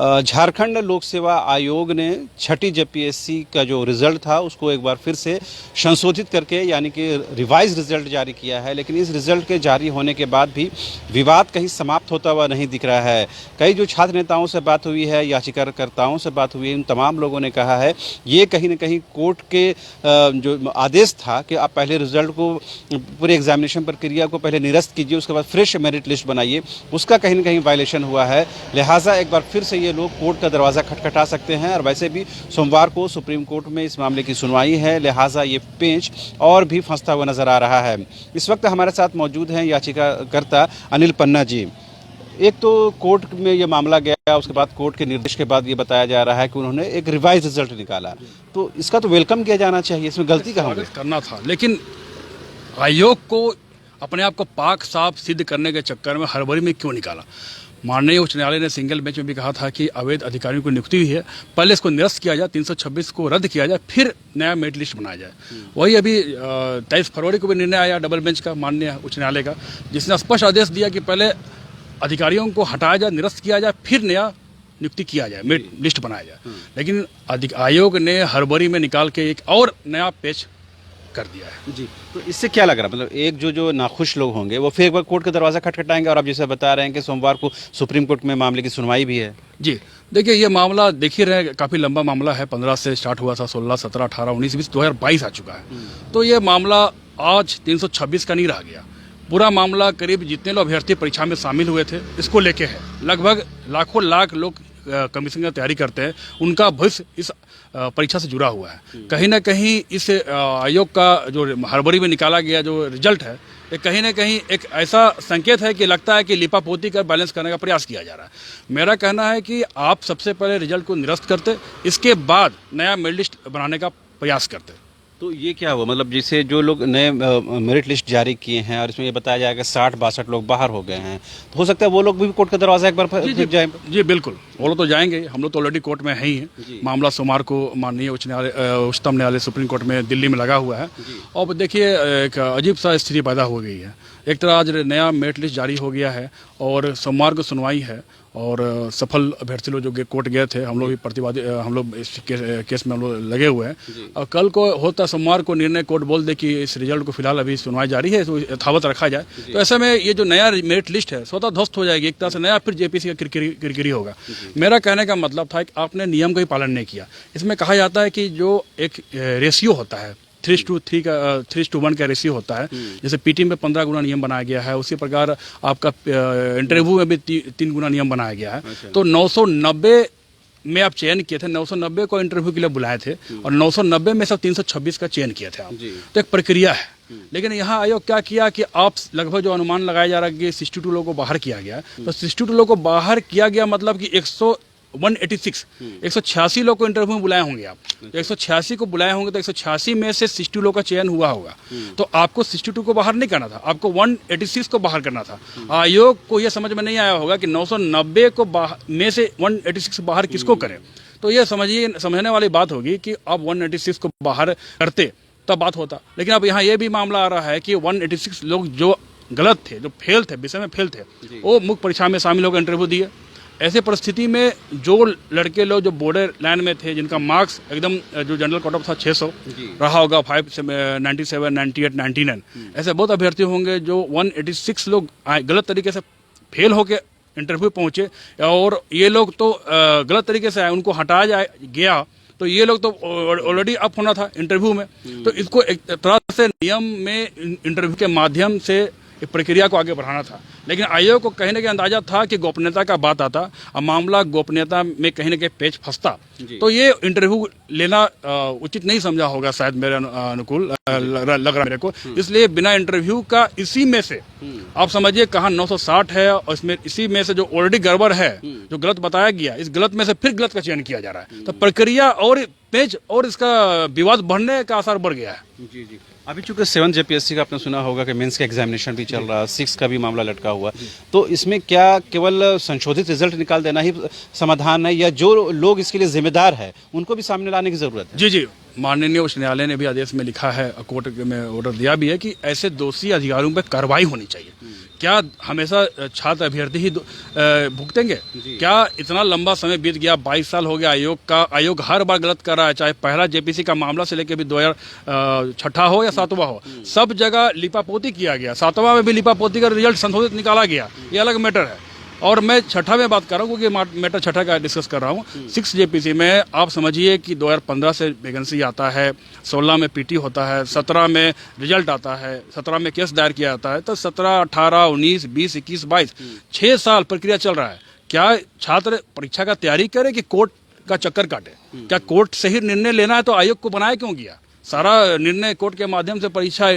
झारखंड लोक सेवा आयोग ने छठी जेपीएससी का जो रिज़ल्ट था उसको एक बार फिर से संशोधित करके यानी कि रिवाइज रिज़ल्ट जारी किया है। लेकिन इस रिज़ल्ट के जारी होने के बाद भी विवाद कहीं समाप्त होता हुआ नहीं दिख रहा है। कई जो छात्र नेताओं से बात हुई है, याचिकाकर्ताओं से बात हुई है, उन तमाम लोगों ने कहा है ये कहीं ना कहीं कोर्ट के जो आदेश था कि आप पहले रिज़ल्ट को, पूरे एग्जामिनेशन प्रक्रिया को पहले निरस्त कीजिए, उसके बाद फ्रेश मेरिट लिस्ट बनाइए, उसका कहीं ना कहीं वायलेशन हुआ है। लिहाजा एक बार फिर से ये लोग कोर्ट का दरवाज़ा खटखटा सकते हैं। और वैसे भी सोमवार को सुप्रीम कोर्ट में इस मामले की सुनवाई है, लिहाजा ये पेंच और भी फंसता हुआ नजर आ रहा है। इस वक्त हमारे साथ मौजूद हैं याचिकाकर्ता अनिल पन्ना जी। एक तो कोर्ट में ये मामला गया, उसके बाद कोर्ट के निर्देश के बाद ये बताया जा रहा है कि उन्होंने एक रिवाइज रिजल्ट निकाला, तो इसका तो वेलकम किया जाना चाहिए, इसमें गलती कहाँ हुई? करना था, लेकिन आयोग को अपने आप को पाक साफ सिद्ध करने के चक्कर में हड़बड़ी में क्यों निकाला? माननीय उच्च न्यायालय ने सिंगल बेंच में भी कहा था कि अवैध अधिकारियों की नियुक्ति हुई है, पहले इसको निरस्त किया जाए, 326 को रद्द किया जाए, फिर नया मेरिट लिस्ट बनाया जाए। वही अभी 23 फरवरी को भी निर्णय आया डबल बेंच का, माननीय उच्च न्यायालय का, जिसने स्पष्ट आदेश दिया कि पहले अधिकारियों को हटाया जाए, निरस्त किया जाए, फिर नया नियुक्ति किया जाए, मेरिट लिस्ट बनाया जाए। लेकिन आयोग ने हड़बड़ी में निकाल के एक और नया पेच कर दिया है। जी, तो इससे क्या लग रहा है, मतलब एक जो नाखुश लोग होंगे वो फिर एक बार कोर्ट का दरवाज़ा खटखटाएंगे, और आप जैसे बता रहे हैं कि सोमवार को सुप्रीम कोर्ट में मामले की सुनवाई भी है। जी देखिए, ये मामला देख ही रहे, काफ़ी लंबा मामला है, 15 से स्टार्ट हुआ था, 16, 17, 18, 19, 20, 2022 आ चुका है। तो ये मामला आज 326 का नहीं रह गया। पूरा मामला करीब जितने लोग अभ्यर्थी परीक्षा में शामिल हुए थे इसको लेके है। लगभग लाखों लाख लोग कमीशन की तैयारी करते हैं, उनका भविष्य इस परीक्षा से जुड़ा हुआ है। कहीं ना कहीं इस आयोग का जो हड़बड़ी में निकाला गया जो रिजल्ट है, ये कहीं ना कहीं एक ऐसा संकेत है कि लगता है कि लिपापोती कर बैलेंस करने का प्रयास किया जा रहा है। मेरा कहना है कि आप सबसे पहले रिजल्ट को निरस्त करते, इसके बाद नया मेरिट लिस्ट बनाने का प्रयास करते। तो ये क्या हुआ, मतलब जैसे जो लोग नए मेरिट लिस्ट जारी किए हैं और इसमें ये बताया जाएगा 60-62 लोग बाहर हो गए हैं, तो हो सकता है वो लोग भी कोर्ट का दरवाजा एक बार फिर जाए? जी बिल्कुल, वो लोग तो जाएंगे, हम लोग तो ऑलरेडी कोर्ट में हैं ही हैं। मामला सोमवार को माननीय उच्चतम न्यायालय सुप्रीम कोर्ट में दिल्ली में लगा हुआ है। और देखिए, एक अजीब सा स्थिति पैदा हो गई है। एक तरह आज नया मेरिट लिस्ट जारी हो गया है और सोमवार को सुनवाई है, और सफल अभ्यर्थी लोग जो कोर्ट गए थे, हम लोग भी प्रतिवादी, हम लोग इस केस में हम लोग लगे हुए हैं। और कल को होता सोमवार को निर्णय कोर्ट बोल दे कि इस रिजल्ट को फिलहाल अभी सुनवाई जारी है, तो यथावत रखा जाए, तो ऐसे में ये जो नया मेरिट लिस्ट है स्वतः ध्वस्त हो जाएगी, एक तरह से नया फिर जेपीसी का किरकिरी होगा। मेरा कहने का मतलब था कि आपने नियम का ही पालन नहीं किया। इसमें कहा जाता है कि जो एक रेशियो होता है 3:3 का 3:1 का रेशियो होता है, जैसे पीटी में 15 गुना नियम बनाया गया है, उसी प्रकार आपका इंटरव्यू में भी 3 गुना नियम बनाया गया है। तो 990 में आप चयन किए थे, 990 को इंटरव्यू के लिए बुलाए थे, और 990 में सब 326 का चयन किए थे आप। तो एक प्रक्रिया है। लेकिन यहाँ आयोग क्या किया कि आप लगभग जो अनुमान लगाया जा रहा है कि 62 लोगों को बाहर किया गया, तो 62 लोगों को बाहर किया गया मतलब कि 186 लोग को इंटरव्यू में बुलाए होंगे आप। तो 186 को बुलाए होंगे, तो 186 में से 60 लोग का चयन हुआ होगा। तो आपको 62 को बाहर नहीं करना था, आपको 186 को बाहर करना था। आयोग को यह समझ में नहीं आया होगा कि 990 को में से 186 बाहर किसको करें। तो ये समझने वाली बात होगी कि आप 186 को बाहर करते तब बात होता। लेकिन अब यहाँ ये भी मामला आ रहा है कि 186 लोग जो गलत थे, जो फेल थे, विषय में फेल थे, वो मुख्य परीक्षा में शामिल होकर इंटरव्यू दिए। ऐसे परिस्थिति में जो लड़के लोग जो बॉर्डर लाइन में थे, जिनका मार्क्स एकदम जो जनरल कट ऑफ था 600 रहा होगा, 597, 98, 99, ऐसे बहुत अभ्यर्थी होंगे जो 186 लोग गलत तरीके से फेल होके इंटरव्यू पहुंचे, और ये लोग तो गलत तरीके से आए, उनको हटाया गया, तो ये लोग तो ऑलरेडी अप होना था इंटरव्यू में। तो इसको एक तरह से नियम में इंटरव्यू के माध्यम से प्रक्रिया को आगे बढ़ाना था। लेकिन आयोग को कहीं ना कहीं अंदाजा था कि गोपनीयता का बात आता और मामला गोपनीयता में कहीं ना कहीं पेच फंसता, तो ये इंटरव्यू लेना उचित नहीं समझा होगा शायद, मेरे अनुकूल लग रहा मेरे को। इसलिए बिना इंटरव्यू का इसी में से आप समझिए कहाँ 960 है, और इसमें इसी में से जो ऑलरेडी गड़बड़ है, जो गलत बताया गया, इस गलत में से फिर गलत का चयन किया जा रहा है। तो प्रक्रिया और पेच और इसका विवाद बढ़ने का आसार बढ़ गया है। जी। अभी चूंकि 7 जेपीएससी का आपने सुना होगा कि मेंस का एग्जामिनेशन भी चल रहा है, 6 का भी मामला लटका हुआ, तो इसमें क्या केवल संशोधित रिजल्ट निकाल देना ही समाधान है, या जो लोग इसके लिए जिम्मेदार है उनको भी सामने लाने की जरूरत है? जी, माननीय उच्च न्यायालय ने भी आदेश में लिखा है, कोर्ट में ऑर्डर दिया भी है कि ऐसे दोषी अधिकारियों पर कार्रवाई होनी चाहिए। क्या हमेशा छात्र अभ्यर्थी ही भुगतेंगे? क्या इतना लंबा समय बीत गया, 22 साल हो गया आयोग का, आयोग हर बार गलत कर रहा है, चाहे पहला जेपीसी का मामला से लेकर भी 2006 हो या 7वां हो, सब जगह लिपापोती किया गया। 7वां में भी लिपापोती का रिजल्ट संशोधित निकाला गया, ये अलग मैटर है। और मैं छठा में बात कर रहा हूँ क्योंकि मैटर छठा का डिस्कस कर रहा हूँ। 6 जेपीसी में आप समझिए कि 2015 से वैकेंसी आता है, 16 में पीटी होता है, 17 में रिजल्ट आता है, 17 में केस दायर किया जाता है, तो 17, 18, 19, 20, 21, 22 6 साल प्रक्रिया चल रहा है। क्या छात्र परीक्षा का तैयारी करे कि कोर्ट का चक्कर काटे? क्या कोर्ट से ही निर्णय लेना है तो आयोग को बनाया क्यों गया? सारा निर्णय कोर्ट के माध्यम से परीक्षा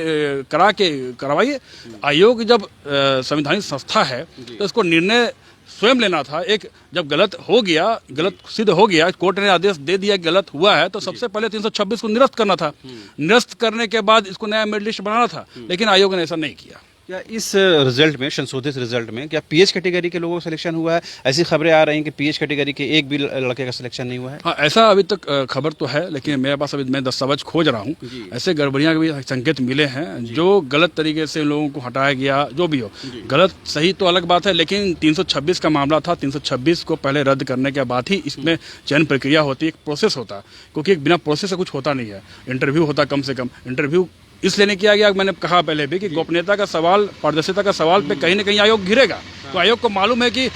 करवाइए। आयोग जब संवैधानिक संस्था है तो इसको निर्णय स्वयं लेना था। एक जब गलत हो गया, गलत सिद्ध हो गया, कोर्ट ने आदेश दे दिया गलत हुआ है, तो सबसे पहले 326 को निरस्त करना था। निरस्त करने के बाद इसको नया मेरिट लिस्ट बनाना था, लेकिन आयोग ने ऐसा नहीं किया। क्या इस रिजल्ट में, संशोधित रिजल्ट में, क्या पीएच कैटेगरी के लोगों का सिलेक्शन हुआ है? ऐसी खबरें आ रही हैं कि पीएच कैटेगरी के एक भी लड़के का सिलेक्शन नहीं हुआ है। हाँ, ऐसा अभी तक खबर तो है, लेकिन मेरे पास अभी मैं दस्तावेज खोज रहा हूँ। ऐसे गड़बड़ियाँ के भी संकेत मिले हैं, जो गलत तरीके से लोगों को हटाया गया, जो भी हो। गलत सही तो अलग बात है, लेकिन 326 का मामला था, 326 को पहले रद्द करने के बाद ही इसमें चयन प्रक्रिया होती है, एक प्रोसेस होता है, क्योंकि एक बिना प्रोसेस से कुछ होता नहीं है। इंटरव्यू होता कम से कम, इंटरव्यू इसलिए नहीं किया गया, मैंने कहा पहले भी कि गोपनीयता का सवाल, पारदर्शिता का सवाल पे कहीं ना कहीं आयोग घिरेगा। तो आयोग को मालूम है कि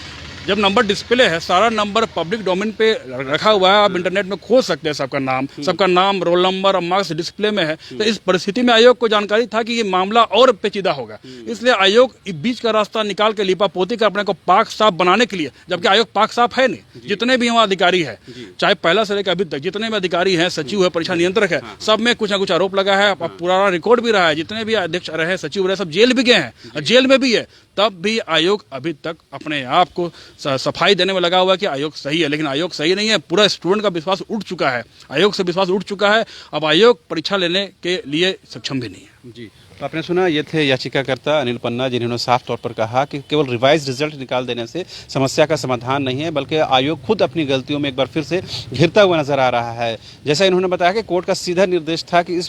जब नंबर डिस्प्ले है, सारा नंबर पब्लिक डोमेन पे रखा हुआ है, आप इंटरनेट में खोज सकते हैं सबका नाम, रोल नंबर और मार्क्स डिस्प्ले में है। तो इस परिस्थिति में आयोग को जानकारी था कि ये मामला और पेचीदा होगा, इसलिए आयोग इस बीच का रास्ता निकाल के लिपापोती कर अपने को पाक साफ बनाने के लिए, जबकि आयोग पाक साफ है नहीं। जितने भी वहाँ अधिकारी है, चाहे पहला से लेकर अभी तक जितने भी अधिकारी हैं, सचिव है, परीक्षा नियंत्रक है, सब में कुछ ना कुछ आरोप लगा है। पुराना रिकॉर्ड भी रहा है, जितने भी अध्यक्ष रहे, सचिव रहे, सब जेल भी गए हैं, जेल में भी है। तब भी आयोग अभी तक अपने आप को सफाई देने में लगा हुआ है कि आयोग सही है, लेकिन आयोग सही नहीं है। पूरा स्टूडेंट का विश्वास उठ चुका है, आयोग से विश्वास उठ चुका है। अब आयोग परीक्षा लेने के लिए सक्षम भी नहीं है। जी, तो आपने सुना, ये थे याचिकाकर्ता अनिल पन्ना, जिन्होंने साफ तौर पर कहा कि केवल रिवाइज रिजल्ट निकाल देने से समस्या का समाधान नहीं है, बल्कि आयोग खुद अपनी गलतियों में एक बार फिर से घिरता हुआ नजर आ रहा है। जैसा इन्होंने बताया कि कोर्ट का सीधा निर्देश था कि इस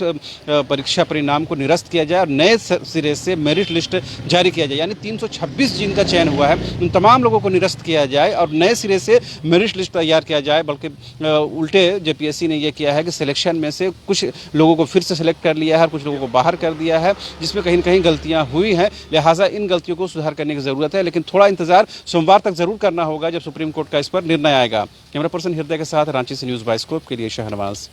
परीक्षा परिणाम को निरस्त किया जाए और नए सिरे से मेरिट लिस्ट जारी किया जाए, यानी 326 जिनका चयन हुआ है उन तमाम लोगों को निरस्त किया जाए और नए सिरे से मेरिट लिस्ट तैयार किया जाए। बल्कि उल्टे जेपीएससी ने यह किया है कि सिलेक्शन में से कुछ लोगों को फिर से सिलेक्ट कर लिया है और कुछ लोगों को बाहर कर दिया है, जिसमें कहीं न कहीं गलतियां हुई हैं। लिहाजा इन गलतियों को सुधार करने की ज़रूरत है, लेकिन थोड़ा इंतजार सोमवार तक जरूर करना होगा, जब सुप्रीम कोर्ट का इस पर निर्णय आएगा। कैमरा पर्सन हृदय के साथ रांची से न्यूज़ बाइस्कोप के लिए शहनवाज।